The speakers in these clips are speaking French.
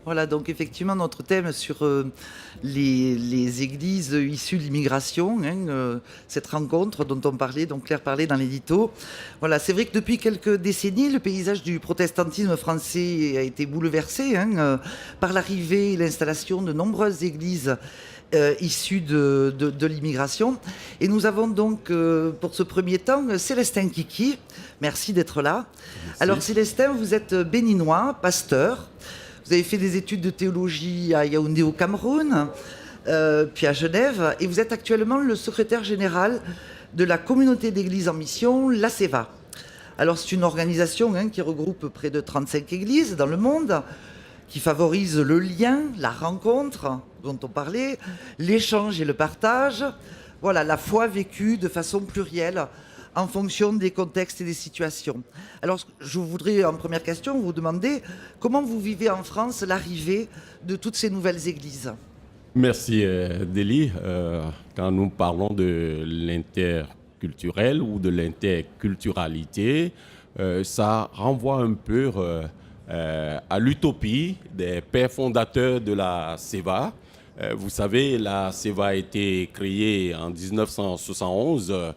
Voilà, donc effectivement, notre thème sur les églises issues de l'immigration, cette rencontre dont on parlait, dont Claire parlait dans l'édito. Voilà, c'est vrai que depuis quelques décennies, le paysage du protestantisme français a été bouleversé par l'arrivée et l'installation de nombreuses églises issues de l'immigration. Et nous avons donc, pour ce premier temps, Célestin Kiki. Merci d'être là. Merci. Alors Célestin, vous êtes béninois, pasteur. Vous avez fait des études de théologie à Yaoundé au Cameroun, puis à Genève, et vous êtes actuellement le secrétaire général de la communauté d'églises en mission, la CEVA. Alors c'est une organisation qui regroupe près de 35 églises dans le monde, qui favorise le lien, la rencontre dont on parlait, l'échange et le partage, voilà, la foi vécue de façon plurielle, en fonction des contextes et des situations. Alors, je voudrais, en première question, vous demander comment vous vivez en France l'arrivée de toutes ces nouvelles églises. Merci, Délie. Quand nous parlons de l'interculturel ou de l'interculturalité, ça renvoie un peu à l'utopie des pères fondateurs de la CEVA. Vous savez, la CEVA a été créée en 1971,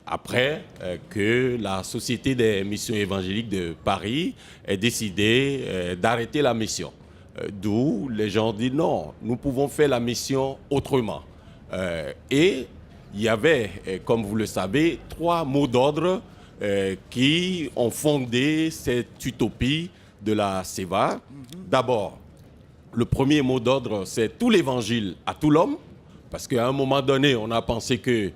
après que la Société des missions évangéliques de Paris ait décidé d'arrêter la mission. D'où les gens disent non, nous pouvons faire la mission autrement. Et il y avait, comme vous le savez, 3 mots d'ordre qui ont fondé cette utopie de la CEVA. D'abord, le premier mot d'ordre, c'est tout l'évangile à tout l'homme, parce qu'à un moment donné, on a pensé que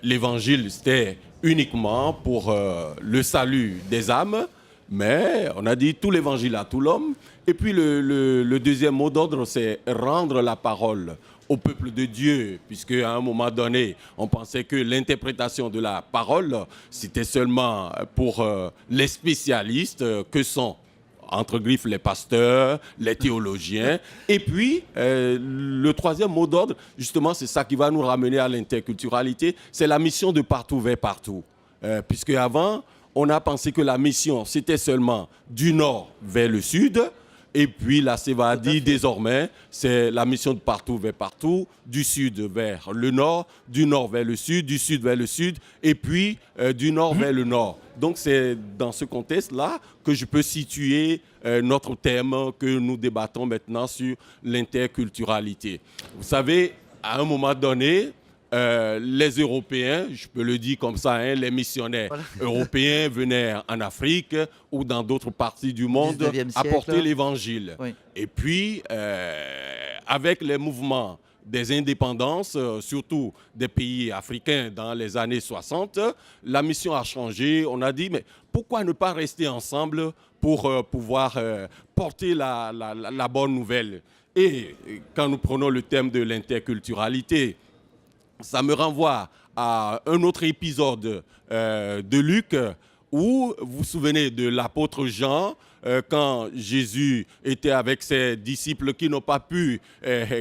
l'évangile, c'était uniquement pour le salut des âmes, mais on a dit tout l'évangile à tout l'homme. Et puis le deuxième mot d'ordre, c'est rendre la parole au peuple de Dieu, puisque à un moment donné, on pensait que l'interprétation de la parole, c'était seulement pour les spécialistes que sont entre griffes les pasteurs, les théologiens. Et puis, le troisième mot d'ordre, justement, c'est ça qui va nous ramener à l'interculturalité, c'est la mission de partout vers partout. Puisque avant, on a pensé que la mission, c'était seulement du nord vers le sud. Et puis, la CEVA a dit désormais, c'est la mission de partout vers partout, du sud vers le nord, du nord vers le sud, du sud vers le sud, et puis du nord vers le nord. Donc, c'est dans ce contexte-là que je peux situer notre thème que nous débattons maintenant sur l'interculturalité. Vous savez, à un moment donné, les Européens, je peux le dire comme ça, les missionnaires européens venaient en Afrique ou dans d'autres parties du monde apporter l'évangile. Oui. Et puis, avec les mouvements des indépendances, surtout des pays africains dans les années 60, la mission a changé. On a dit, mais pourquoi ne pas rester ensemble pour pouvoir porter la bonne nouvelle? Et quand nous prenons le thème de l'interculturalité, ça me renvoie à un autre épisode de Luc où vous vous souvenez de l'apôtre Jean quand Jésus était avec ses disciples qui n'ont pas pu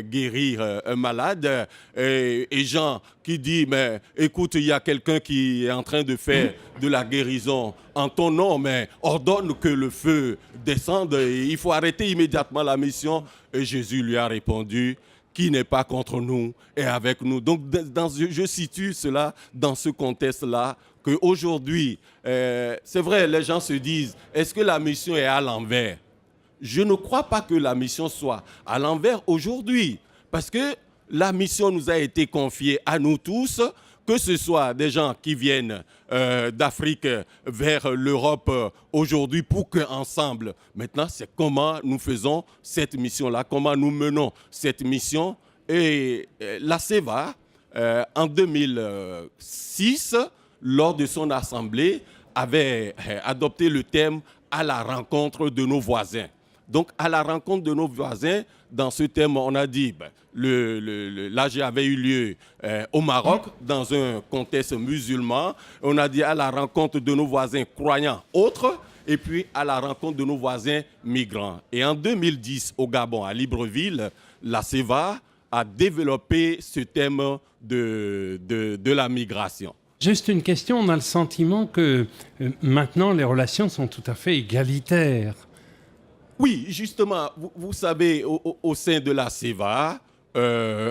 guérir un malade et Jean qui dit mais écoute, il y a quelqu'un qui est en train de faire de la guérison en ton nom, mais ordonne que le feu descende et il faut arrêter immédiatement la mission. Et Jésus lui a répondu, qui n'est pas contre nous et avec nous. Donc, je situe cela dans ce contexte-là, qu'aujourd'hui, c'est vrai, les gens se disent, est-ce que la mission est à l'envers? Je ne crois pas que la mission soit à l'envers aujourd'hui, parce que la mission nous a été confiée à nous tous, que ce soit des gens qui viennent d'Afrique vers l'Europe aujourd'hui pour qu'ensemble, maintenant, c'est comment nous faisons cette mission-là, comment nous menons cette mission. Et la CEVA, en 2006, lors de son assemblée, avait adopté le thème « À la rencontre de nos voisins ». Donc, à la rencontre de nos voisins, dans ce thème, on a dit, l'AG avait eu lieu au Maroc, dans un contexte musulman. On a dit à la rencontre de nos voisins croyants autres, et puis à la rencontre de nos voisins migrants. Et en 2010, au Gabon, à Libreville, la CEVA a développé ce thème de la migration. Juste une question, on a le sentiment que maintenant les relations sont tout à fait égalitaires Oui, justement, vous savez, au sein de la CEVA,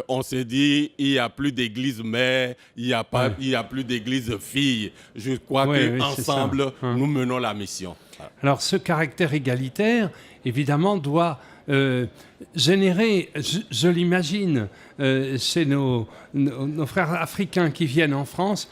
on s'est dit, il n'y a plus d'église mère, Ouais. il y a plus d'église fille. Je crois Ouais, ouais, c'est ça. qu'ensemble, Hein. nous menons la mission. Alors ce caractère égalitaire, évidemment, doit générer, je l'imagine, chez nos frères africains qui viennent en France,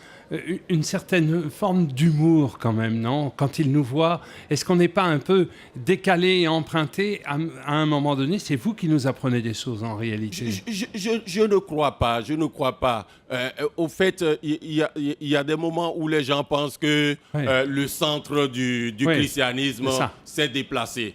une certaine forme d'humour quand même, non? Quand ils nous voient, est-ce qu'on n'est pas un peu décalé et emprunté à un moment donné? C'est vous qui nous apprenez des choses en réalité. Je ne crois pas, je ne crois pas. Au fait, il y a des moments où les gens pensent que Ouais. le centre du Ouais, christianisme c'est ça. s'est déplacé.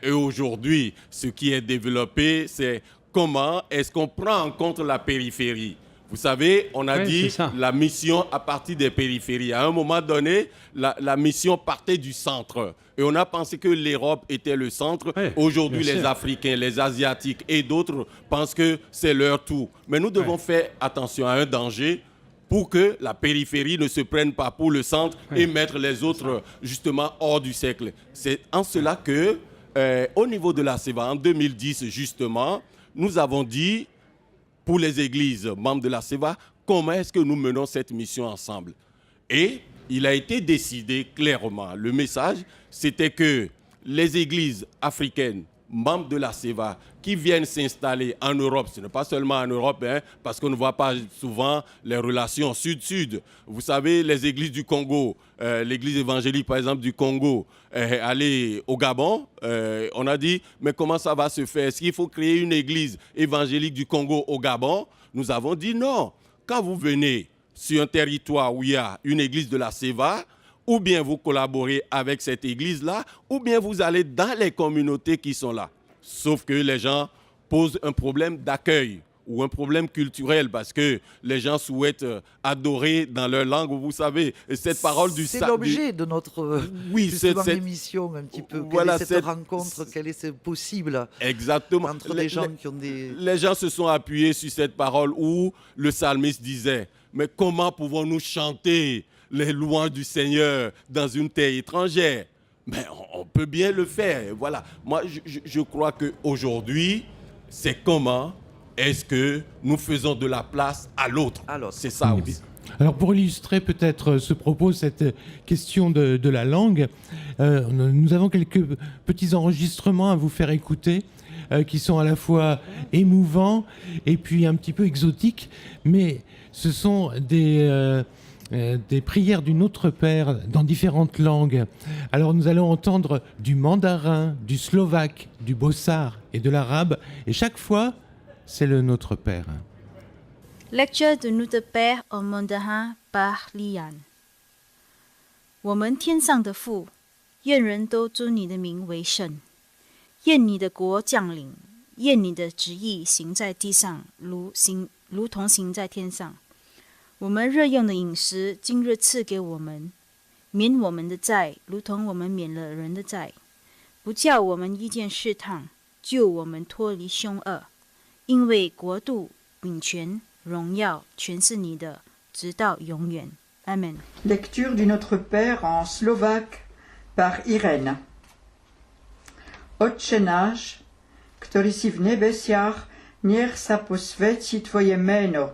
Et aujourd'hui, ce qui est développé, c'est comment est-ce qu'on prend en compte la périphérie. Vous savez, on a Ouais, dit c'est ça. la mission à partir des périphéries. À un moment donné, la mission partait du centre. Et on a pensé que l'Europe était le centre. Ouais, Aujourd'hui, bien les sûr. Africains, les Asiatiques et d'autres pensent que c'est leur tour. Mais nous devons Ouais. faire attention à un danger pour que la périphérie ne se prenne pas pour le centre et mettre les autres justement hors du cercle. C'est en cela que, au niveau de la CEVA, en 2010 justement, nous avons dit pour les églises membres de la CEVA, comment est-ce que nous menons cette mission ensemble. Et il a été décidé clairement, le message, c'était que les églises africaines membres de la CEVA qui viennent s'installer en Europe, ce n'est pas seulement en Europe, hein, parce qu'on ne voit pas souvent les relations sud-sud. Vous savez, les églises du Congo, l'église évangélique par exemple du Congo, aller au Gabon, on a dit, mais comment ça va se faire? Est-ce qu'il faut créer une église évangélique du Congo au Gabon? Nous avons dit non. Quand vous venez sur un territoire où il y a une église de la CEVA, ou bien vous collaborez avec cette église-là, ou bien vous allez dans les communautés qui sont là. Sauf que les gens posent un problème d'accueil ou un problème culturel parce que les gens souhaitent adorer dans leur langue, vous savez. Et cette parole du C'est l'objet de notre oui, justement, cette émission un petit peu. Voilà, quelle est cette rencontre, quelle est possible exactement. entre des gens qui ont des... Les gens se sont appuyés sur cette parole où le psalmiste disait, mais comment pouvons-nous chanter les louanges du Seigneur dans une terre étrangère? Mais on peut bien le faire. Voilà. Moi, je crois qu'aujourd'hui, c'est comment est-ce que nous faisons de la place à l'autre. C'est ça aussi. Alors pour illustrer peut-être ce propos, cette question de la langue, nous avons quelques petits enregistrements à vous faire écouter qui sont à la fois émouvants et puis un petit peu exotiques, mais ce sont des prières du Notre Père dans différentes langues. Alors nous allons entendre du mandarin, du slovaque, du bossard et de l'arabe, et chaque fois, c'est le Notre Père. Lecture de Notre Père en mandarin par Lian。我们天上的父，愿人都尊你的名为圣。愿你的国降临，愿你的旨意行在地上，如同行在天上。我们日用的饮食，今日赐给我们，免我们的债，如同我们免了人的债，不叫我们遇见试探，救我们脱离凶恶。因为国度、秉权、荣耀，全是你的，直到永远。Amen. Lecture du Notre Père en slovaque par Irène. Otče náš, ktorý si v nebesiach, niech sa posväci Twoje meno,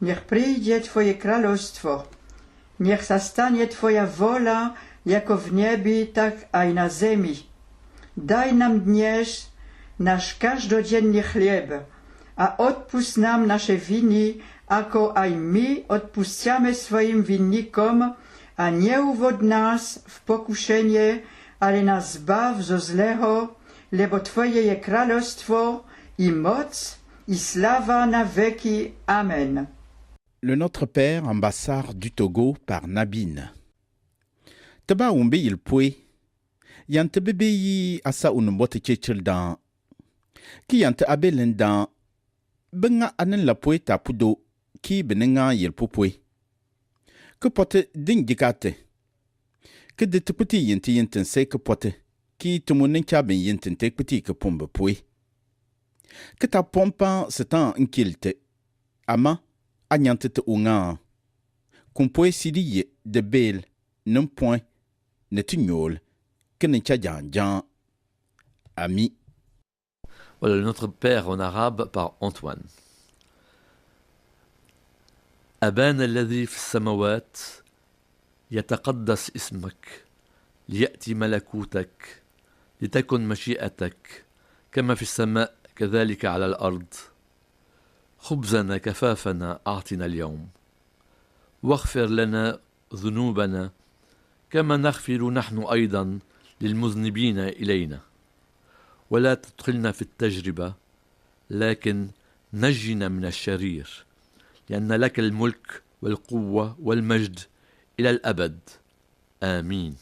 niech príde Twoje kráľovstvo, niech sa stane Twoja wola, jako w nebi, tak aj na zemi. Daj nam dnes nasz každodenný chlieb a odpust nám naše viny, ako aj my odpuszczamy swoim winnikom, a nie uwód nas w pokuszenie, ale nas zbaw zo zlego, lebo Twoje je królestwo i moc i slawa na wieki. Amen. Le Notre Père en Bassar du Togo par Nabine. Taba umbe il pwe. Yante bebe yi asa unumbote chechil dan. Ki yante abelen dan. Benga anen la pwe ta pudo. Ki benenga yel pupwe. Que pote ding dikate. Que de te petit yenten se que pote. Ki tumunen ben yenten te petit que pombe pwe. Que ta pompa se tan inkilte. Ama. Anyante te unga. Kumpoe sidi de bel. Non point. Ne tugnol. Que ne cha jan jan. Ami. Voilà, Notre Père en arabe par Antoine. أبانا الذي في السماوات يتقدس اسمك ليأتي ملكوتك لتكن مشيئتك كما في السماء كذلك على الأرض خبزنا كفافنا أعطنا اليوم واغفر لنا ذنوبنا كما نغفر نحن أيضا للمذنبين إلينا ولا تدخلنا في التجربة لكن نجنا من الشرير لأن لك الملك والقوة والمجد إلى الأبد آمين.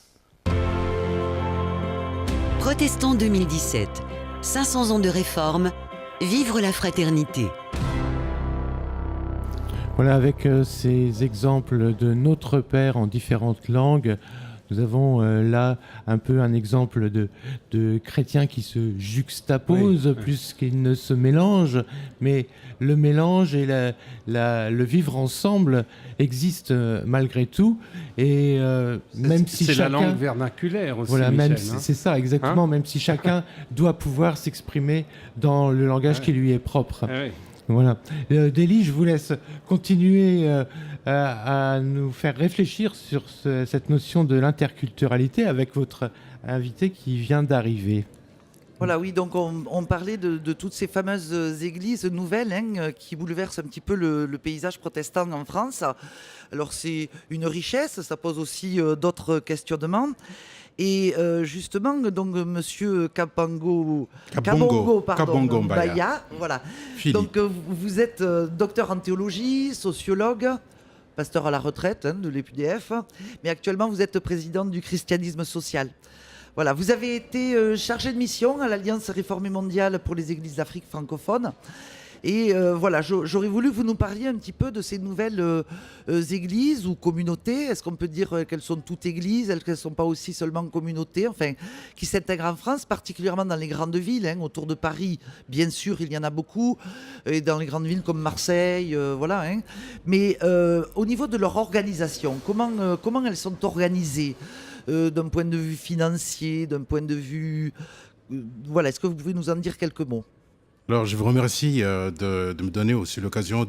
Protestants 2017, 500 ans de réforme, vivre la fraternité. Voilà, avec ces exemples de Notre Père en différentes langues, nous avons là un peu un exemple de chrétiens qui se juxtaposent plus qu'ils ne se mélangent, mais le mélange et le vivre ensemble existent malgré tout. Et même si c'est chacun, la langue vernaculaire aussi. voilà, Michel, même c'est ça exactement, même si chacun doit pouvoir s'exprimer dans le langage qui lui est propre. Voilà. Délie, je vous laisse continuer à nous faire réfléchir sur cette notion de l'interculturalité avec votre invité qui vient d'arriver. Voilà, oui, donc on parlait de toutes ces fameuses églises nouvelles qui bouleversent un petit peu le paysage protestant en France. Alors c'est une richesse, ça pose aussi d'autres questionnements. Et justement, donc Monsieur Kabongo Mbaya, voilà. Donc vous êtes docteur en théologie, sociologue, pasteur à la retraite de l'EPDF, mais actuellement vous êtes président du christianisme social. Voilà, vous avez été chargé de mission à l'Alliance réformée mondiale pour les églises d'Afrique francophone. Et voilà, j'aurais voulu que vous nous parliez un petit peu de ces nouvelles églises ou communautés. Est-ce qu'on peut dire qu'elles sont toutes églises, qu'elles ne sont pas aussi seulement communautés, enfin, qui s'intègrent en France, particulièrement dans les grandes villes, autour de Paris, bien sûr, il y en a beaucoup, et dans les grandes villes comme Marseille, voilà. Mais au niveau de leur organisation, comment elles sont organisées d'un point de vue financier, d'un point de vue... voilà, est-ce que vous pouvez nous en dire quelques mots ? Alors, je vous remercie de me donner aussi l'occasion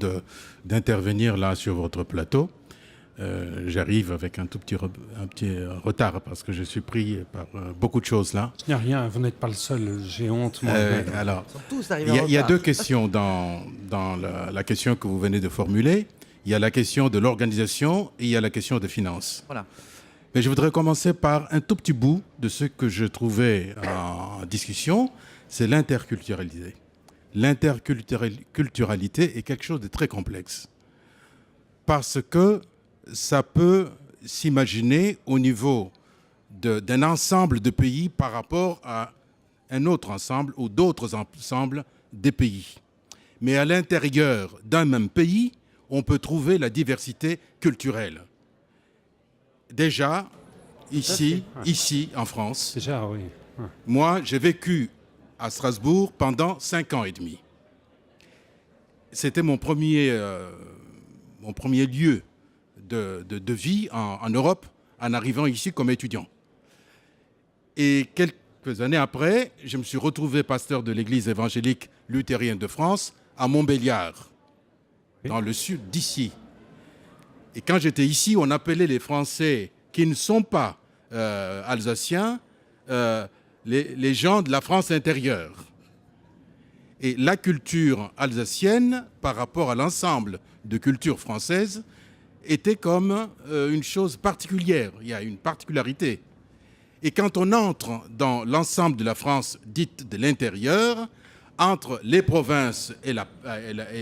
d'intervenir là sur votre plateau. J'arrive avec un petit retard parce que je suis pris par beaucoup de choses là. Il n'y a rien, vous n'êtes pas le seul, j'ai honte. Alors, il y a deux questions dans la question que vous venez de formuler. Il y a la question de l'organisation et il y a la question des finances. Voilà. Mais je voudrais commencer par un tout petit bout de ce que je trouvais en discussion, c'est l'interculturalité. L'interculturalité est quelque chose de très complexe parce que ça peut s'imaginer au niveau d'un ensemble de pays par rapport à un autre ensemble ou d'autres ensembles des pays. Mais à l'intérieur d'un même pays, on peut trouver la diversité culturelle. Déjà, ici en France, déjà, oui. Moi, j'ai vécu à Strasbourg pendant 5 ans et demi. C'était mon premier lieu de vie en Europe en arrivant ici comme étudiant. Et quelques années après, je me suis retrouvé pasteur de l'église évangélique luthérienne de France à Montbéliard, dans le sud d'ici. Et quand j'étais ici, on appelait les Français qui ne sont pas alsaciens les gens de la France intérieure. Et la culture alsacienne, par rapport à l'ensemble de culture française, était comme une chose particulière. Il y a une particularité. Et quand on entre dans l'ensemble de la France dite de l'intérieur, entre les provinces et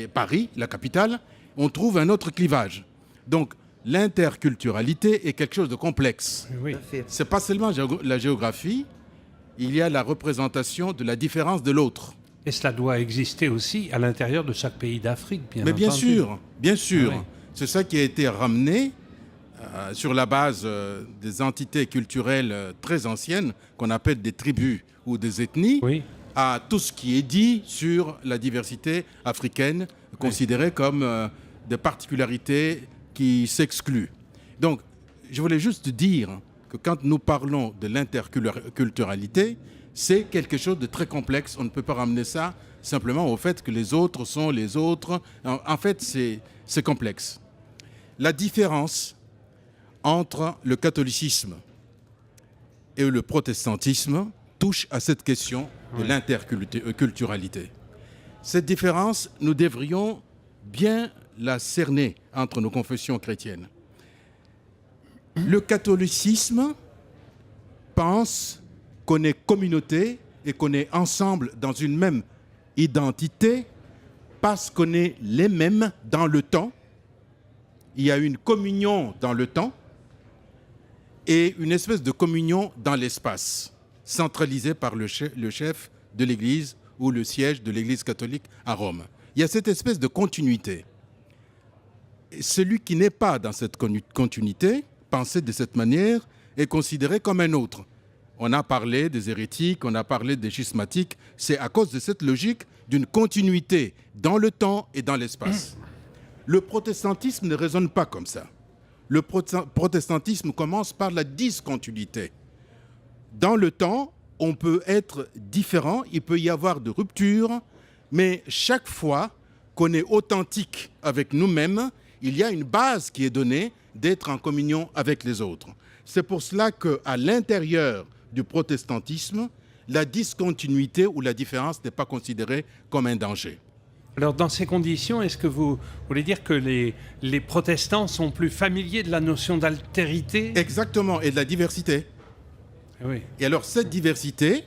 Paris, la capitale, on trouve un autre clivage. Donc, l'interculturalité est quelque chose de complexe. Oui. Ce n'est pas seulement la géographie, il y a la représentation de la différence de l'autre. Et cela doit exister aussi à l'intérieur de chaque pays d'Afrique, bien entendu. Mais bien sûr. Ah oui. C'est ça qui a été ramené sur la base des entités culturelles très anciennes, qu'on appelle des tribus ou des ethnies, à tout ce qui est dit sur la diversité africaine, considérée comme des particularités qui s'excluent. Donc, je voulais juste dire que quand nous parlons de l'interculturalité, c'est quelque chose de très complexe. On ne peut pas ramener ça simplement au fait que les autres sont les autres. En fait, c'est complexe. La différence entre le catholicisme et le protestantisme touche à cette question de l'interculturalité. Cette différence, nous devrions bien la cerner entre nos confessions chrétiennes. Le catholicisme pense qu'on est communauté et qu'on est ensemble dans une même identité parce qu'on est les mêmes dans le temps. Il y a une communion dans le temps et une espèce de communion dans l'espace, centralisée par le chef de l'Église ou le siège de l'Église catholique à Rome. Il y a cette espèce de continuité. Celui qui n'est pas dans cette continuité, pensé de cette manière, est considéré comme un autre. On a parlé des hérétiques, on a parlé des schismatiques. C'est à cause de cette logique d'une continuité dans le temps et dans l'espace. Le protestantisme ne raisonne pas comme ça. Le protestantisme commence par la discontinuité. Dans le temps, on peut être différent, il peut y avoir de ruptures, mais chaque fois qu'on est authentique avec nous-mêmes, il y a une base qui est donnée d'être en communion avec les autres. C'est pour cela qu'à l'intérieur du protestantisme, la discontinuité ou la différence n'est pas considérée comme un danger. Alors, dans ces conditions, est-ce que vous voulez dire que les protestants sont plus familiers de la notion d'altérité ? Exactement, et de la diversité. Oui. Et alors, cette diversité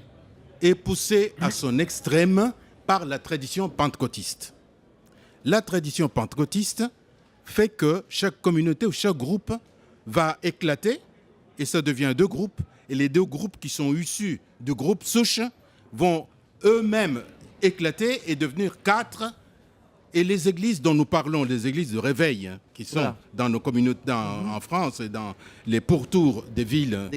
est poussée à son extrême par la tradition pentecôtiste. La tradition pentecôtiste fait que chaque communauté ou chaque groupe va éclater, et ça devient 2 groupes, et les 2 groupes qui sont issus du groupe souche vont eux-mêmes éclater et devenir 4. Et les églises dont nous parlons, les églises de réveil, qui sont dans nos communautés en France et dans les pourtours des villes,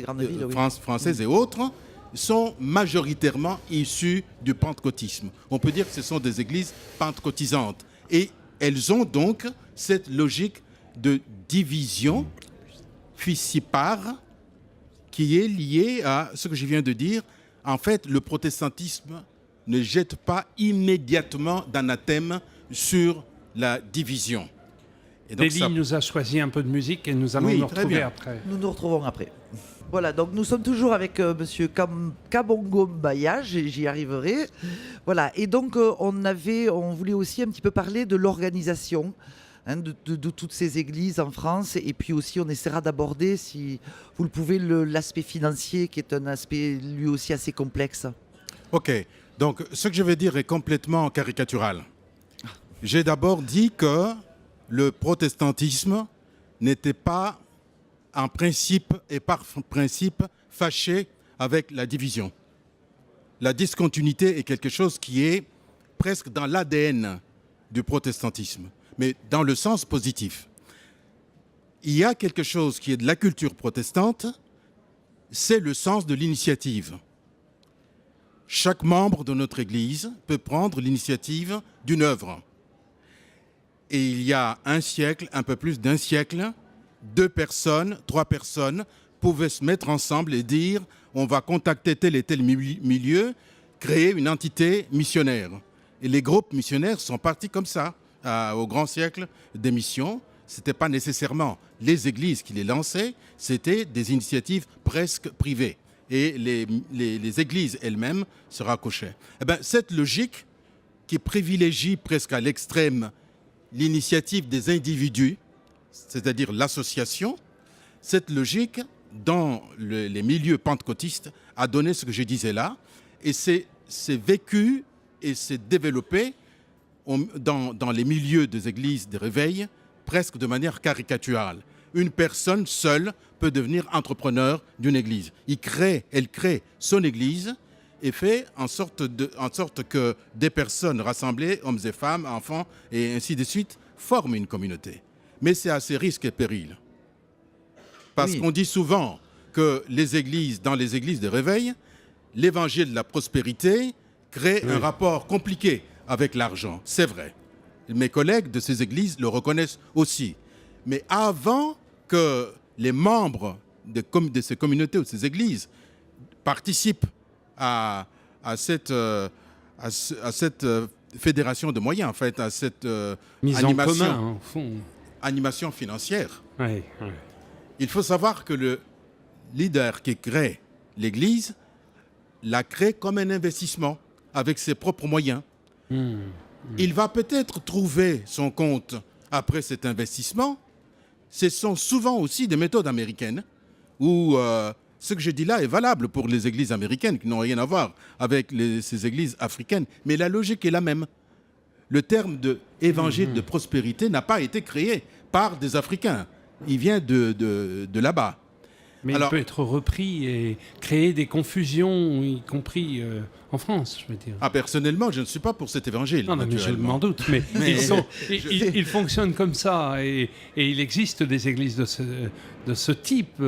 françaises et autres, sont majoritairement issues du pentecôtisme. On peut dire que ce sont des églises pentecôtisantes. Et elles ont donc cette logique de division fissipare qui est liée à ce que je viens de dire. En fait, le protestantisme ne jette pas immédiatement d'anathème sur la division. Delis nous a choisi un peu de musique et nous allons nous retrouver après. Nous nous retrouvons après. Voilà, donc nous sommes toujours avec Monsieur Kabongo Mbaya, j'y arriverai. Voilà, et donc on voulait aussi un petit peu parler de l'organisation de toutes ces églises en France, et puis aussi on essaiera d'aborder, si vous le pouvez, l'aspect financier, qui est un aspect lui aussi assez complexe. Ok, donc ce que je vais dire est complètement caricatural. J'ai d'abord dit que le protestantisme n'était pas en principe et par principe fâché avec la division. La discontinuité est quelque chose qui est presque dans l'ADN du protestantisme, mais dans le sens positif. Il y a quelque chose qui est de la culture protestante, c'est le sens de l'initiative. Chaque membre de notre Église peut prendre l'initiative d'une œuvre. Et il y a un siècle, un peu plus d'un siècle, 2 personnes, 3 personnes pouvaient se mettre ensemble et dire on va contacter tel et tel milieu, créer une entité missionnaire. Et les groupes missionnaires sont partis comme ça, au grand siècle des missions. Ce n'était pas nécessairement les églises qui les lançaient, c'était des initiatives presque privées. Et les églises elles-mêmes se raccrochaient. Eh bien, cette logique qui privilégie presque à l'extrême l'initiative des individus, c'est-à-dire l'association, cette logique, dans les milieux pentecôtistes, a donné ce que je disais là, et c'est vécu et c'est développé dans les milieux des églises de réveil, presque de manière caricaturale. Une personne seule peut devenir entrepreneur d'une église. Elle crée son église et fait en sorte que des personnes rassemblées, hommes et femmes, enfants, et ainsi de suite, forment une communauté. Mais c'est à ses risques et périls. Parce qu'on dit souvent que dans les églises de réveil, l'évangile de la prospérité crée un rapport compliqué avec l'argent. C'est vrai. Mes collègues de ces églises le reconnaissent aussi. Mais avant que les membres de ces communautés ou de ces églises participent à cette fédération de moyens, en fait, à cette Mise animation, en commun, au fond. animation financière. Ouais, ouais. Il faut savoir que le leader qui crée l'Église la crée comme un investissement avec ses propres moyens. Il va peut-être trouver son compte après cet investissement. Ce sont souvent aussi des méthodes américaines où ce que je dis là est valable pour les églises américaines qui n'ont rien à voir avec ces églises africaines. Mais la logique est la même. Le terme d'évangile de prospérité n'a pas été créé par des Africains. Il vient de là-bas. Mais il peut être repris et créer des confusions, y compris en France, je veux dire. Ah, personnellement, je ne suis pas pour cet évangile. Non, mais je m'en doute. Mais ils fonctionnent comme ça. Et il existe des églises de ce type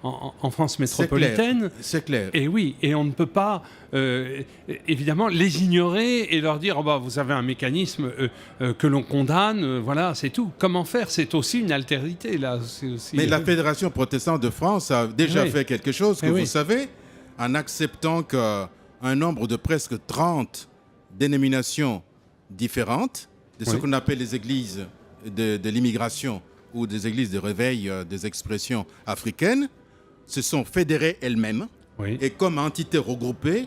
en France métropolitaine. C'est clair. Et oui, et on ne peut pas, évidemment, les ignorer et leur dire oh bah, vous avez un mécanisme que l'on condamne, voilà, c'est tout. Comment faire? C'est aussi une altérité, là. Aussi, mais la Fédération protestante de France a déjà fait quelque chose que vous savez, en acceptant qu'un nombre de presque 30 dénominations différentes de ce qu'on appelle les églises de l'immigration ou des églises de réveil des expressions africaines, se sont fédérées elles-mêmes et comme entités regroupées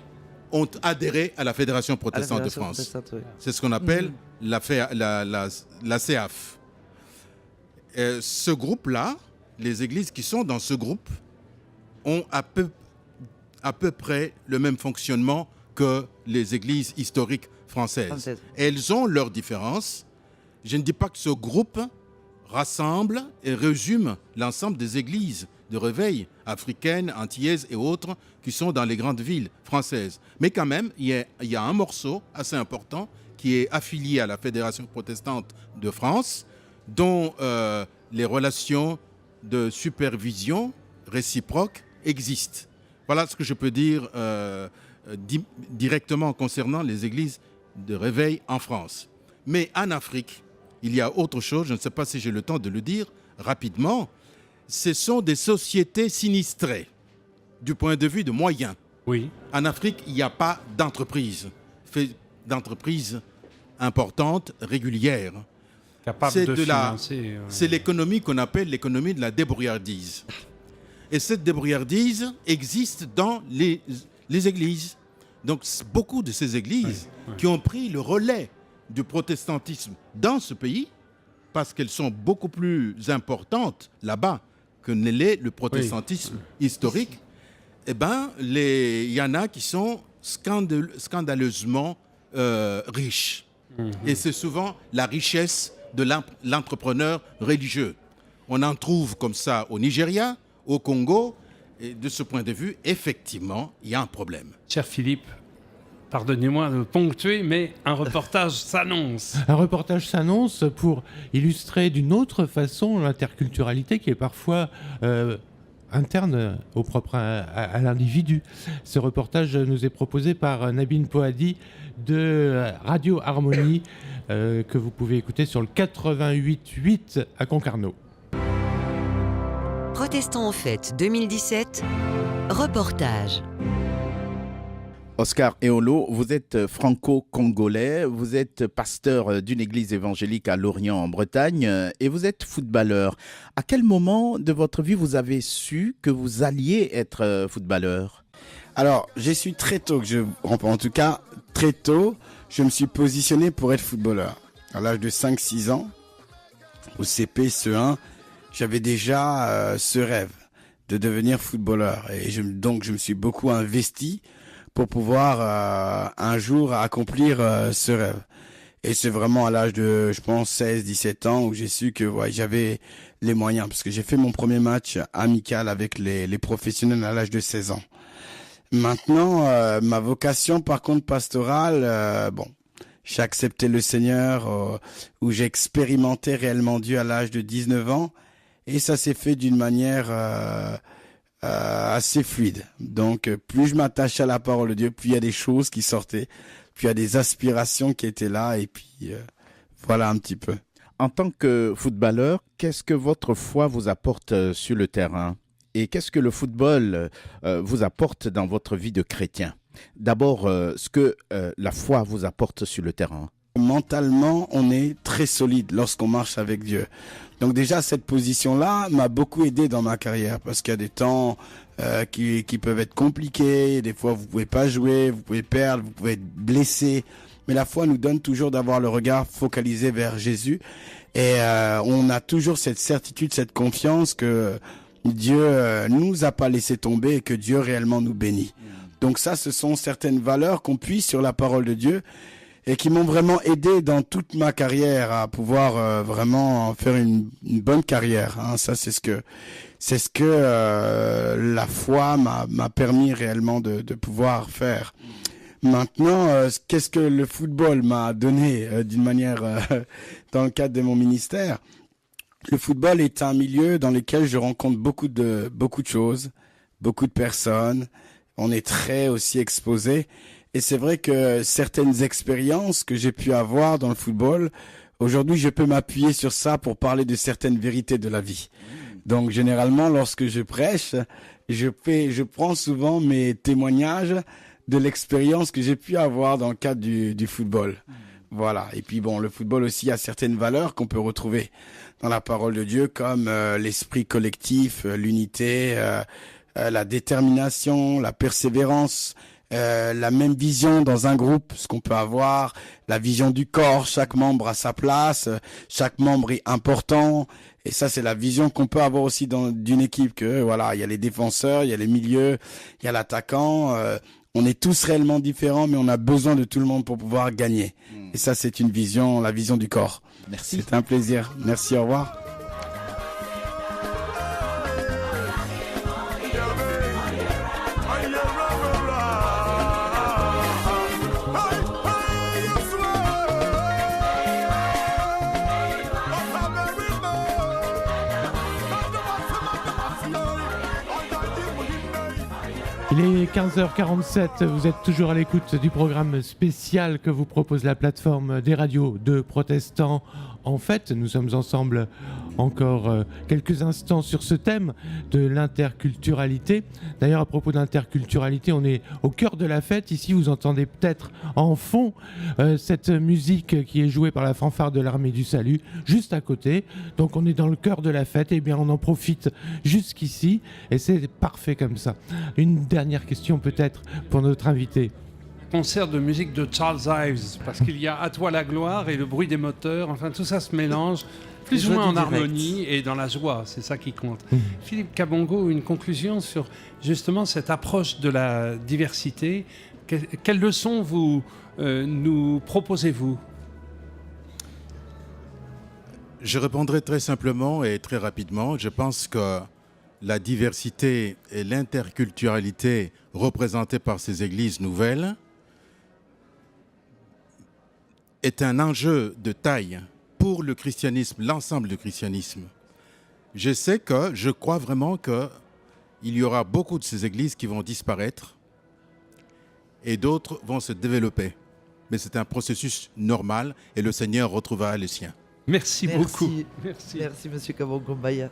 ont adhéré à la Fédération protestante de France. C'est ce qu'on appelle la CEAF. Ce groupe-là, les églises qui sont dans ce groupe ont à peu près le même fonctionnement que les églises historiques françaises. Elles ont leurs différences. Je ne dis pas que ce groupe rassemble et résume l'ensemble des églises de réveil africaines, antillaises et autres qui sont dans les grandes villes françaises. Mais quand même, il y a un morceau assez important qui est affilié à la Fédération protestante de France, dont les relations de supervision réciproque existent. Voilà ce que je peux dire directement concernant les églises de réveil en France. Mais en Afrique, il y a autre chose, je ne sais pas si j'ai le temps de le dire rapidement, ce sont des sociétés sinistrées du point de vue de moyens. Oui. En Afrique, il n'y a pas d'entreprise importante, régulière. Capable de financer. C'est l'économie qu'on appelle l'économie de la débrouillardise. Et cette débrouillardise existe dans les églises. Donc beaucoup de ces églises qui ont pris le relais du protestantisme dans ce pays, parce qu'elles sont beaucoup plus importantes là-bas que ne l'est le protestantisme historique, eh ben, il y en a qui sont scandaleusement riches. Et c'est souvent la richesse de l'entrepreneur religieux. On en trouve comme ça au Nigeria, au Congo, et de ce point de vue, effectivement, il y a un problème. Cher Philippe, pardonnez-moi de ponctuer, mais un reportage s'annonce. Un reportage s'annonce pour illustrer d'une autre façon l'interculturalité qui est parfois interne au propre à l'individu. Ce reportage nous est proposé par Nabine Poadi de Radio Harmonie que vous pouvez écouter sur le 88.8 à Concarneau. Protestants en fête 2017, reportage. Oscar Eolo, vous êtes franco-congolais, vous êtes pasteur d'une église évangélique à Lorient en Bretagne et vous êtes footballeur. À quel moment de votre vie vous avez su que vous alliez être footballeur? Alors, j'ai su très tôt, en tout cas très tôt, je me suis positionné pour être footballeur. À l'âge de 5-6 ans, au CP, CE1, j'avais déjà ce rêve de devenir footballeur. Et donc, je me suis beaucoup investi pour pouvoir un jour accomplir ce rêve. Et c'est vraiment à l'âge de, je pense, 16-17 ans où j'ai su que j'avais les moyens. Parce que j'ai fait mon premier match amical avec les professionnels à l'âge de 16 ans. Maintenant, ma vocation, par contre, pastorale, j'ai accepté le Seigneur, où j'ai expérimenté réellement Dieu à l'âge de 19 ans. Et ça s'est fait d'une manière assez fluide. Donc, plus je m'attachais à la parole de Dieu, plus il y a des choses qui sortaient, plus il y a des aspirations qui étaient là, et puis voilà un petit peu. En tant que footballeur, qu'est-ce que votre foi vous apporte sur le terrain? et qu'est-ce que le football vous apporte dans votre vie de chrétien? D'abord, ce que la foi vous apporte sur le terrain. Mentalement, on est très solide lorsqu'on marche avec Dieu. Donc déjà, cette position-là m'a beaucoup aidé dans ma carrière parce qu'il y a des temps qui peuvent être compliqués. Des fois, vous pouvez pas jouer, vous pouvez perdre, vous pouvez être blessé. Mais la foi nous donne toujours d'avoir le regard focalisé vers Jésus. Et on a toujours cette certitude, cette confiance que Dieu nous a pas laissé tomber et que Dieu réellement nous bénit. Donc ça, ce sont certaines valeurs qu'on puise sur la parole de Dieu et qui m'ont vraiment aidé dans toute ma carrière à pouvoir vraiment faire une bonne carrière. Hein. Ça, c'est ce que la foi m'a permis réellement de pouvoir faire. Maintenant, qu'est-ce que le football m'a donné d'une manière dans le cadre de mon ministère? Le football est un milieu dans lequel je rencontre beaucoup de choses, beaucoup de personnes. On est très aussi exposé. Et c'est vrai que certaines expériences que j'ai pu avoir dans le football, aujourd'hui, je peux m'appuyer sur ça pour parler de certaines vérités de la vie. Donc, généralement, lorsque je prêche, je prends souvent mes témoignages de l'expérience que j'ai pu avoir dans le cadre du football. Voilà. Et puis bon, le football aussi a certaines valeurs qu'on peut retrouver dans la parole de Dieu, comme l'esprit collectif, l'unité, la détermination, la persévérance, la même vision dans un groupe, ce qu'on peut avoir, la vision du corps, chaque membre a sa place, chaque membre est important. Et ça, c'est la vision qu'on peut avoir aussi d'une équipe, que voilà, il y a les défenseurs, il y a les milieux, il y a l'attaquant. On est tous réellement différents, mais on a besoin de tout le monde pour pouvoir gagner. Et ça, c'est une vision, la vision du corps. Merci. C'est un plaisir. Merci, au revoir. Il est 15h47, vous êtes toujours à l'écoute du programme spécial que vous propose la plateforme des radios de protestants. En fait, nous sommes ensemble encore quelques instants sur ce thème de l'interculturalité. D'ailleurs, à propos de l'interculturalité, on est au cœur de la fête. Ici, vous entendez peut-être en fond cette musique qui est jouée par la fanfare de l'Armée du Salut, juste à côté. Donc, on est dans le cœur de la fête. Et bien, on en profite jusqu'ici. Et c'est parfait comme ça. Une dernière question peut-être pour notre invité. Concert de musique de Charles Ives, parce qu'il y a À toi la gloire et le bruit des moteurs, enfin tout ça se mélange plus ou moins en harmonie et dans la joie, c'est ça qui compte. Philippe Kabongo, une conclusion sur justement cette approche de la diversité. Quelles leçons nous proposez-vous? Je répondrai très simplement et très rapidement. Je pense que la diversité et l'interculturalité représentées par ces églises nouvelles est un enjeu de taille pour le christianisme, l'ensemble du christianisme. Je crois vraiment qu'il y aura beaucoup de ces églises qui vont disparaître et d'autres vont se développer. Mais c'est un processus normal et le Seigneur retrouvera les siens. Merci beaucoup. Merci, Monsieur Kabongo Mbaya.